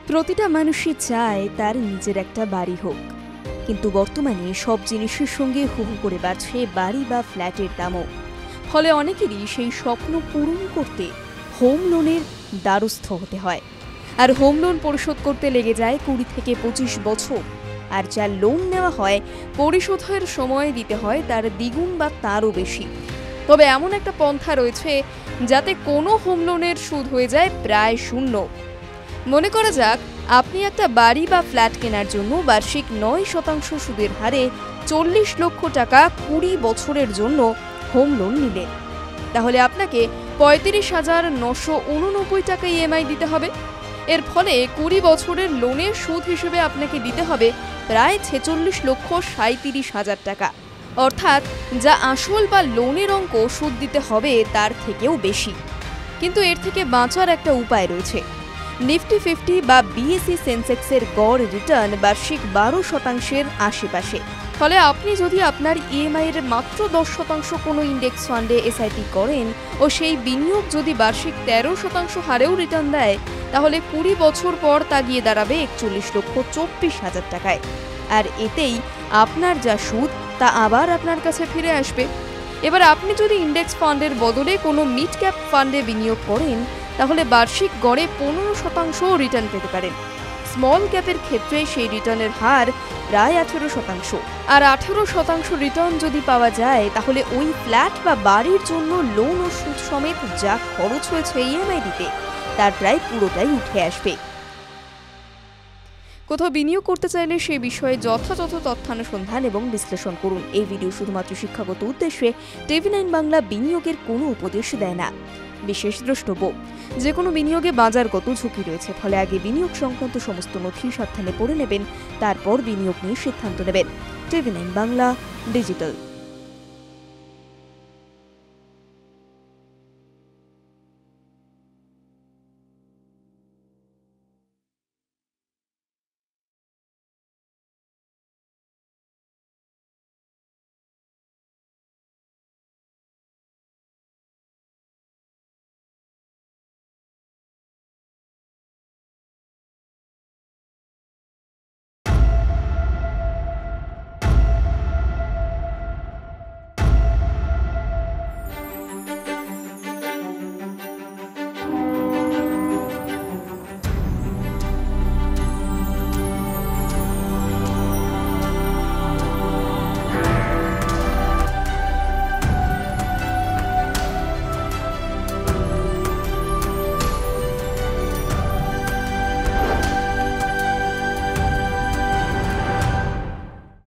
প্রতিটা মানুষই চায় তার নিজের একটা বাড়ি হোক, কিন্তু বর্তমানে সব জিনিসের সঙ্গে হু হু করে বাড়ছে বাড়ি বা ফ্ল্যাটের দামও। ফলে অনেকেরই সেই স্বপ্ন পূরণ করতে হোম লোনের দ্বারস্থ হতে হয়। আর হোম লোন পরিশোধ করতে লেগে যায় 20 থেকে 25 বছর। আর যা লোন নেওয়া হয় পরিশোধের সময় দিতে হয় তার দ্বিগুণ বা তারও বেশি। তবে এমন একটা পন্থা রয়েছে যাতে কোনো হোম লোনের সুদ হয়ে যায় প্রায় শূন্য। মনে করা যাক, আপনি একটা বাড়ি বা ফ্ল্যাট কেনার জন্য বার্ষিক 9% সুদের হারে 40 লক্ষ টাকা 20 বছরের জন্য হোম লোন নিলেন। তাহলে আপনাকে 35,989 টাকা ইএমআই দিতে হবে। এর ফলে 20 বছরের লোনের সুদ হিসেবে আপনাকে দিতে হবে প্রায় 46,37,000 টাকা। অর্থাৎ যা আসল বা লোনের অঙ্ক সুদ দিতে হবে তার থেকেও বেশি। কিন্তু এর থেকে বাঁচার একটা উপায় রয়েছে। নিফটি 50 বা বিএসই সেন্সেক্সের গড় রিটার্ন বার্ষিক 12% আশেপাশে। ফলে আপনি যদি আপনার ইএমআই এর মাত্র 10% কোনো ইন্ডেক্স ফান্ডে এসআইপি করেন ও সেই বিনিয়োগ যদি বার্ষিক 13% হারেও রিটার্ন দেয়, তাহলে 20 বছর পর তা গিয়ে দাঁড়াবে 41,24,000 টাকায়। আর এতেই আপনার যা সুদ তা আবার আপনার কাছে ফিরে আসবে। এবার আপনি যদি ইন্ডেক্স ফান্ডের বদলে কোনো মিড ক্যাপ ফান্ডে বিনিয়োগ করেন, তাহলে বার্ষিক গড়ে 15% রিটার্ন পেতে পারেন। স্মল ক্যাপের ক্ষেত্রে সেই রিটার্নের হার প্রায় 18%। আর 18% রিটার্ন যদি পাওয়া যায়, তাহলে ওই ফ্ল্যাট বা বাড়ির জন্য লোন ও সুদ সমেত যা খরচ হয়েছে ইএমআই দিতে, তার প্রায় পুরোটাই উঠে আসবে। কোথাও বিনিয়োগ করতে চাইলে সে বিষয়ে যথাযথ তথ্যানুসন্ধান এবং বিশ্লেষণ করুন। এই ভিডিও শুধুমাত্র শিক্ষাগত উদ্দেশ্যে TV9 বাংলা বিনিয়োগের কোনো উপদেশ দেয় না। বিশেষ দ্রষ্টব্য, যে কোনো বিনিয়োগে বাজারগত ঝুঁকি রয়েছে, ফলে আগে বিনিয়োগ সংক্রান্ত সমস্ত নথি সাবধানে পড়ে নেবেন, তারপর বিনিয়োগ নিয়ে সিদ্ধান্ত নেবেন। TV9 Bangla digital.